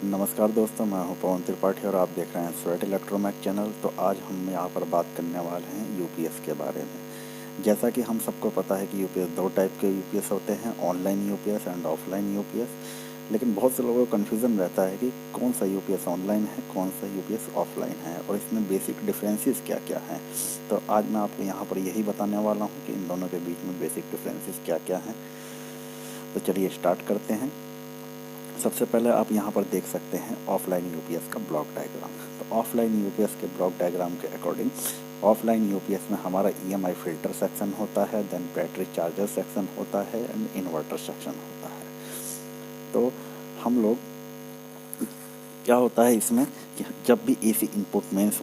नमस्कार दोस्तों, मैं हूं पवन त्रिपाठी और आप देख रहे हैं स्वेट इलेक्ट्रोमैक चैनल। तो आज हम यहाँ पर बात करने वाले हैं यूपीएस के बारे में। जैसा कि हम सबको पता है कि यूपीएस दो टाइप के यूपीएस होते हैं, online UPS and offline UPS. लेकिन बहुत से लोगों को कन्फ्यूज़न रहता है कि कौन सा यूपीएस ऑनलाइन है, कौन सा यूपीएस ऑफलाइन है और इसमें बेसिक डिफरेंसेस क्या क्या हैं। तो आज मैं आपको यहाँ पर यही बताने वाला हूँ कि इन दोनों के बीच में बेसिक डिफरेंसेस क्या क्या हैं। तो चलिए स्टार्ट करते हैं। सबसे पहले आप यहाँ पर देख सकते हैं ऑफलाइन यूपीएस का ब्लॉक डायग्राम। तो ऑफलाइन यूपीएस के ब्लॉक डायग्राम के अकॉर्डिंग ऑफलाइन यूपीएस में हमारा ईएमआई फिल्टर सेक्शन होता है, देन बैटरी चार्जर सेक्शन होता है एंड इन्वर्टर सेक्शन होता है। तो हम लोग क्या होता है इसमें कि जब भी एसी इनपुट मेंस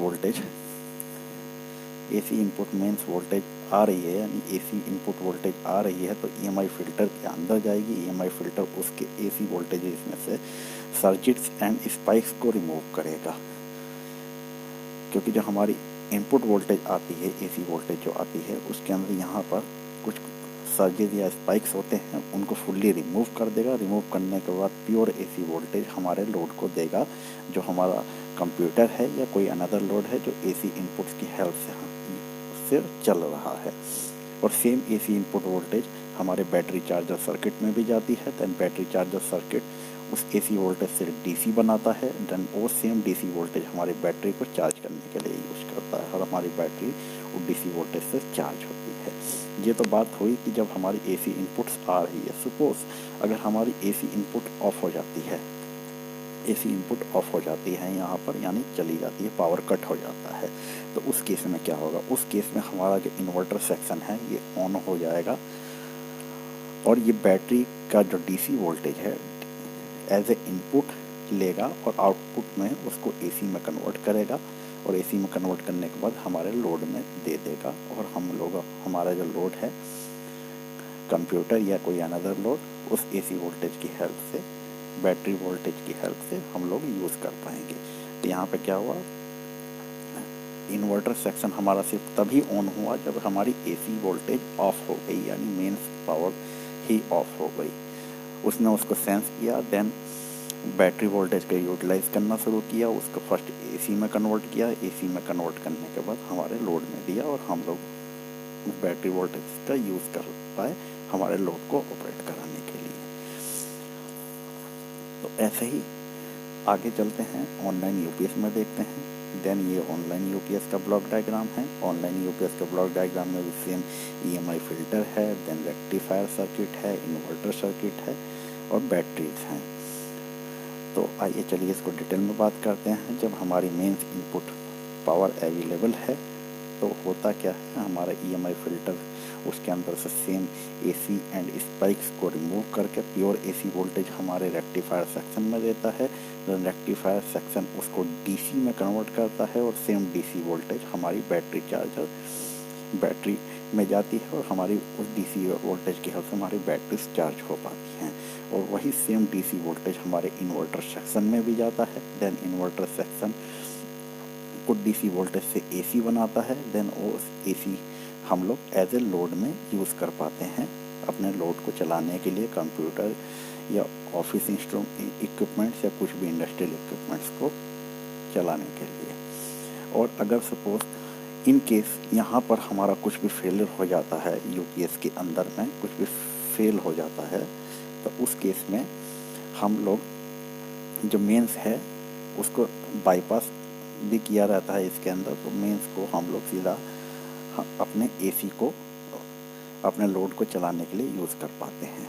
वोल्टेज आ रही है, यानी एसी इनपुट वोल्टेज आ रही है, तो ईएमआई फिल्टर के अंदर जाएगी। ईएमआई फिल्टर उसके एसी वोल्टेजेस में से सर्जिट्स एंड स्पाइक्स को रिमूव करेगा, क्योंकि जो हमारी इनपुट वोल्टेज आती है, एसी वोल्टेज जो आती है, उसके अंदर यहाँ पर कुछ सर्जेस या स्पाइक्स होते हैं, उनको फुल्ली रिमूव कर देगा। रिमूव करने के बाद प्योर एसी वोल्टेज हमारे लोड को देगा, जो हमारा कंप्यूटर है या कोई अनदर लोड है जो एसी इनपुट्स की हेल्प से चल रहा है। और सेम एसी इनपुट वोल्टेज हमारे बैटरी चार्जर सर्किट में भी जाती है। देन बैटरी चार्जर सर्किट उस एसी वोल्टेज से डीसी बनाता है। देन वो सेम डीसी वोल्टेज हमारी बैटरी को चार्ज करने के लिए यूज़ करता है और हमारी बैटरी वो डीसी वोल्टेज से चार्ज होती है। ये तो बात हुई कि जब हमारी एसी इनपुट्स आ रही है। सपोज अगर हमारी एसी इनपुट ऑफ हो जाती है, यहाँ पर, यानी चली जाती है, पावर कट हो जाता है, तो उस केस में क्या होगा? उस केस में हमारा जो इन्वर्टर सेक्शन है ये ऑन हो जाएगा और ये बैटरी का जो डीसी वोल्टेज है एज ए इनपुट लेगा और आउटपुट में उसको एसी में कन्वर्ट करेगा और एसी में कन्वर्ट करने के बाद हमारे लोड में दे देगा। और हमारा जो लोड है, कंप्यूटर या कोई अनदर लोड, उस एसी वोल्टेज की हेल्प से, बैटरी वोल्टेज की हेल्प से हम लोग यूज़ कर पाएंगे। तो यहाँ पे क्या हुआ? इन्वर्टर सेक्शन हमारा सिर्फ तभी ऑन हुआ जब हमारी एसी वोल्टेज ऑफ हो गई, यानी मेंस पावर ही ऑफ हो गई। उसने उसको सेंस किया, देन बैटरी वोल्टेज का यूटिलाइज करना शुरू किया, उसको फर्स्ट एसी में कन्वर्ट किया, एसी में कन्वर्ट करने के बाद हमारे लोड में दिया और हम लोग बैटरी वोल्टेज का यूज़ कर पाए हमारे लोड को ऑपरेट कराने के लिए। तो ऐसे ही आगे चलते हैं, ऑनलाइन यूपीएस में देखते हैं। देन ये ऑनलाइन यूपीएस का ब्लॉक डायग्राम है। ऑनलाइन यूपीएस का ब्लॉक डायग्राम में भी सेम ईएमआई फिल्टर है, देन रेक्टिफायर सर्किट है, इन्वर्टर सर्किट है और बैटरीज हैं। तो आइए चलिए इसको डिटेल में बात करते हैं। जब हमारी मेंस इनपुट पावर अवेलेबल है तो होता क्या है, हमारा ईएमआई फिल्टर उसके अंदर से सेम एसी एंड स्पाइक्स को रिमूव करके प्योर एसी वोल्टेज हमारे रेक्टिफायर सेक्शन में देता है। देन रेक्टिफायर सेक्शन उसको डीसी में कन्वर्ट करता है और सेम डीसी वोल्टेज हमारी बैटरी में जाती है और हमारी उस डीसी वोल्टेज की हेल्प से हमारी बैटरीज चार्ज हो पाती हैं। और वही सेम डीसी वोल्टेज हमारे इन्वर्टर सेक्शन में भी जाता है। देन इन्वर्टर सेक्शन को डीसी वोल्टेज से एसी बनाता है। देन वो एसी हम लोग एज ए लोड में यूज़ कर पाते हैं अपने लोड को चलाने के लिए, कंप्यूटर या ऑफिस इक्विपमेंट्स या कुछ भी इंडस्ट्रियल इक्विपमेंट्स को चलाने के लिए। और अगर सपोज इन केस यहाँ पर हमारा कुछ भी फेलियर हो जाता है, यूपीएस के अंदर में कुछ भी फेल हो जाता है, तो उस केस में हम लोग जो मेंस है उसको बाईपास भी किया रहता है इसके अंदर। तो मेंस को हम लोग सीधा अपने एसी को, अपने लोड को चलाने के लिए यूज़ कर पाते हैं।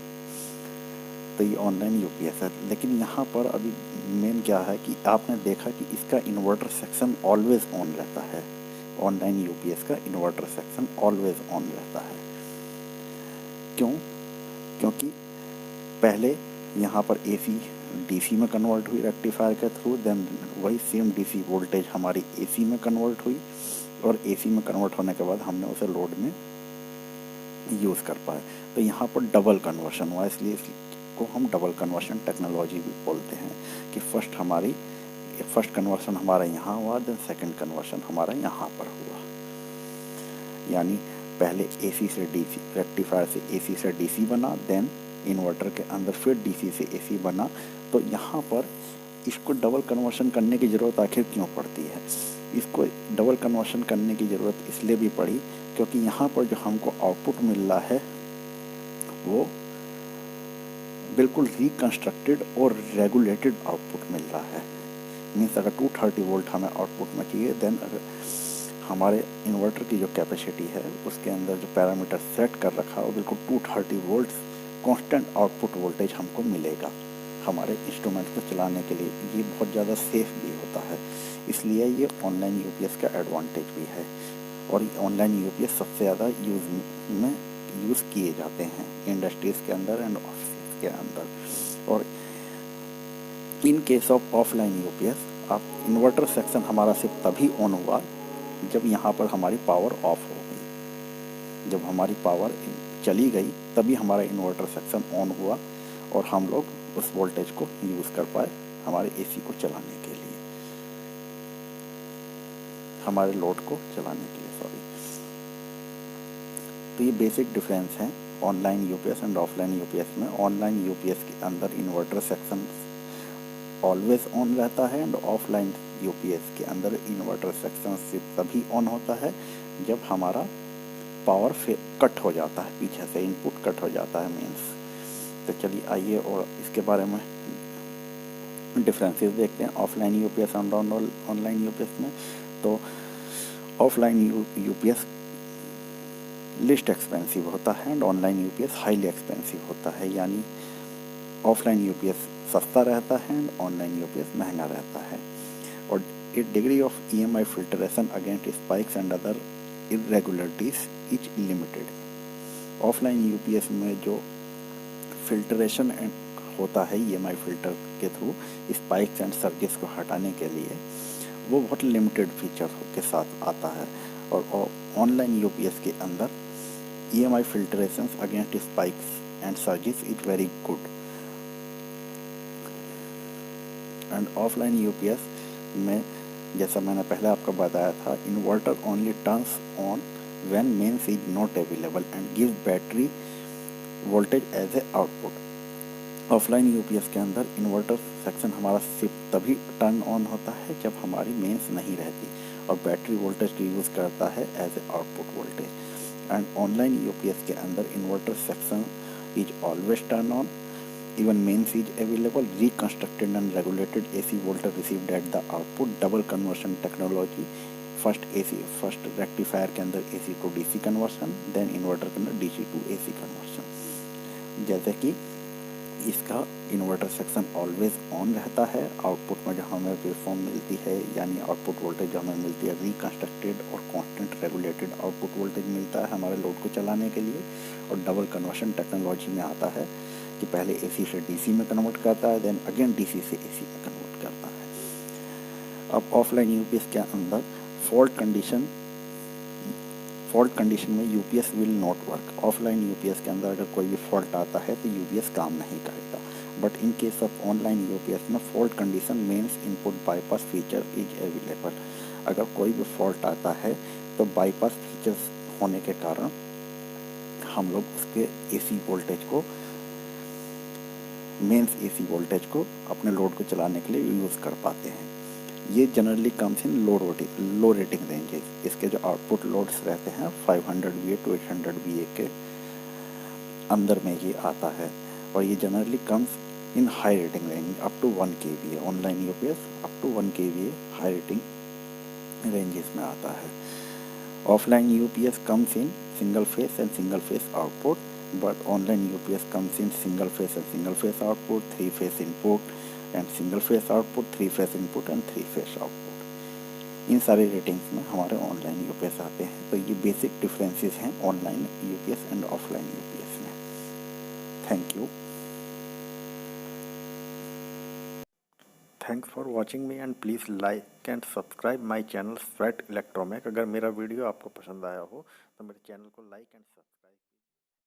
तो ये ऑनलाइन यूपीएस है। लेकिन यहाँ पर अभी मेन क्या है कि आपने देखा कि इसका इन्वर्टर सेक्शन ऑलवेज ऑन रहता है। ऑनलाइन यूपीएस का इन्वर्टर सेक्शन ऑलवेज ऑन रहता है। क्यों? क्योंकि पहले यहाँ पर एसी डीसी में कन्वर्ट हुई रेक्टिफायर के थ्रू, देन वही सेम डीसी वोल्टेज हमारी एसी में कन्वर्ट हुई और एसी में कन्वर्ट होने के बाद हमने उसे लोड में यूज़ कर पाए। तो यहाँ पर डबल कन्वर्शन हुआ, इसलिए इसको हम डबल कन्वर्शन टेक्नोलॉजी भी बोलते हैं कि फर्स्ट कन्वर्शन हमारा यहाँ हुआ, देन सेकंड कन्वर्शन हमारा यहाँ पर हुआ। यानी पहले एसी से डीसी, रेक्टिफायर से एसी से डीसी बना, देन इन्वर्टर के अंदर फिर डीसी से एसी बना। तो यहाँ पर इसको डबल कन्वर्शन करने की ज़रूरत आखिर क्यों पड़ती है? इसको डबल कन्वर्शन करने की ज़रूरत इसलिए भी पड़ी क्योंकि यहाँ पर जो हमको आउटपुट मिल रहा है वो बिल्कुल रिकंस्ट्रक्टेड और रेगुलेटेड आउटपुट मिल रहा है। मीन्स अगर 230 वोल्ट हमें आउटपुट में चाहिए, देन अगर हमारे इन्वर्टर की जो कैपेसिटी है उसके अंदर जो पैरामीटर सेट कर रखा है वो बिल्कुल 230 वोल्ट कांस्टेंट आउटपुट वोल्टेज हमको मिलेगा हमारे इंस्ट्रूमेंट को चलाने के लिए। ये बहुत ज़्यादा सेफ भी होता है, इसलिए ये ऑनलाइन यूपीएस का एडवांटेज भी है। और ऑनलाइन यूपीएस सबसे ज़्यादा यूज़ किए जाते हैं इंडस्ट्रीज़ के अंदर एंड ऑफिस के अंदर। और इन केस ऑफ ऑफलाइन यूपीएस आप इन्वर्टर सेक्शन हमारा सिर्फ तभी ऑन हुआ जब यहाँ पर हमारी पावर ऑफ हो गई। जब हमारी पावर चली गई तभी हमारा इन्वर्टर सेक्शन ऑन हुआ और हम लोग उस वोल्टेज को यूज़ कर पाए हमारे एसी को चलाने के लिए, हमारे लोड को चलाने के लिए, सॉरी। तो ये बेसिक डिफरेंस है online UPS and offline UPS में। ऑनलाइन यूपीएस के अंदर इन्वर्टर सेक्शन ऑलवेज ऑन रहता है एंड ऑफलाइन यूपीएस के अंदर इन्वर्टर सेक्शन सिर्फ तभी ऑन होता है जब हमारा पावर कट हो जाता है, पीछे से इनपुट कट हो जाता है मीन्स। तो चलिए आइए और इसके बारे में डिफरेंसेस देखते हैं ऑफलाइन यूपीएस और ऑनलाइन यूपीएस में। तो ऑफलाइन यूपीएस लिस्ट एक्सपेंसिव होता है and online UPS highly expensive होता है, यानी ऑफलाइन यूपीएस सस्ता रहता है एंड ऑनलाइन यूपीएस महंगा रहता है। और a degree of EMI filtration against spikes and other irregularities is limited. Offline UPS में जो फिल्टरेशन होता है ईएमआई फिल्टर के थ्रू स्पाइक्स एंड सर्जेस को हटाने के लिए, वो बहुत लिमिटेड फीचर के साथ आता है। और ऑनलाइन यूपीएस के अंदर EMI filtration against spikes and surges is very good. And offline UPS में जैसा मैंने पहले आपको बताया था, inverter only turns on when mains is not available and give battery voltage as a output. Offline UPS के अंदर इन्वर्टर सेक्शन हमारा सिर्फ तभी टर्न ऑन होता है जब हमारी मेंस नहीं रहती और बैटरी वोल्टेज को यूज़ करता है as a output voltage. And online UPS के अंदर inverter section is always turn on even mains is available, reconstructed and regulated AC voltage received at the output, double conversion technology, first rectifier के अंदर AC to DC conversion, then inverter के अंदर DC to AC conversion। जैसे कि इसका inverter section always on रहता है, output में जो हमें वेवफॉर्म मिलती है यानी आउटपुट वोल्टेज जो हमें मिलती है रिकंस्ट्रक्टेड और कांस्टेंट रेगुलेटेड आउटपुट वोल्टेज मिलता है हमारे लोड को चलाने के लिए। और डबल कन्वर्शन टेक्नोलॉजी में आता है कि पहले एसी से डीसी में कन्वर्ट करता है, देन अगेन डीसी से एसी में कन्वर्ट करता है। अब ऑफलाइन यूपीएस के अंदर फॉल्ट कंडीशन में UPS will not work. Offline UPS के अंदर अगर कोई भी फॉल्ट आता है तो यूपीएस काम नहीं करेगा। But in case of online UPS में fault condition means input bypass feature is available. अगर कोई भी फॉल्ट आता है तो बाईपास फीचर्स होने के कारण हम लोग उसके एसी वोल्टेज को मेंस एसी वोल्टेज को अपने लोड को चलाने के लिए यूज़ कर पाते हैं। ये जनरली कम्स इन लो रेटिंग रेंजेस। इसके जो आउटपुट लोड्स रहते हैं 500 VA to 800 VA के अंदर में ये आता है। और ये generally comes in high rating range up to 1 kVA। Online UPS up to 1 kVA high rating ranges में आता है। Offline UPS comes in single phase and single phase output, but online UPS comes in single phase and single phase output, 3 phase input and single phase output, 3 phase input and 3 phase output। इन सारे ratings में हमारे online UPS आते हैं। तो ये basic differences हैं online UPS and offline UPS में। Thank you. Thanks for watching me and please like and subscribe my channel Swet electromech. अगर मेरा वीडियो आपको पसंद आया हो तो मेरे चैनल को लाइक एंड सब्सक्राइब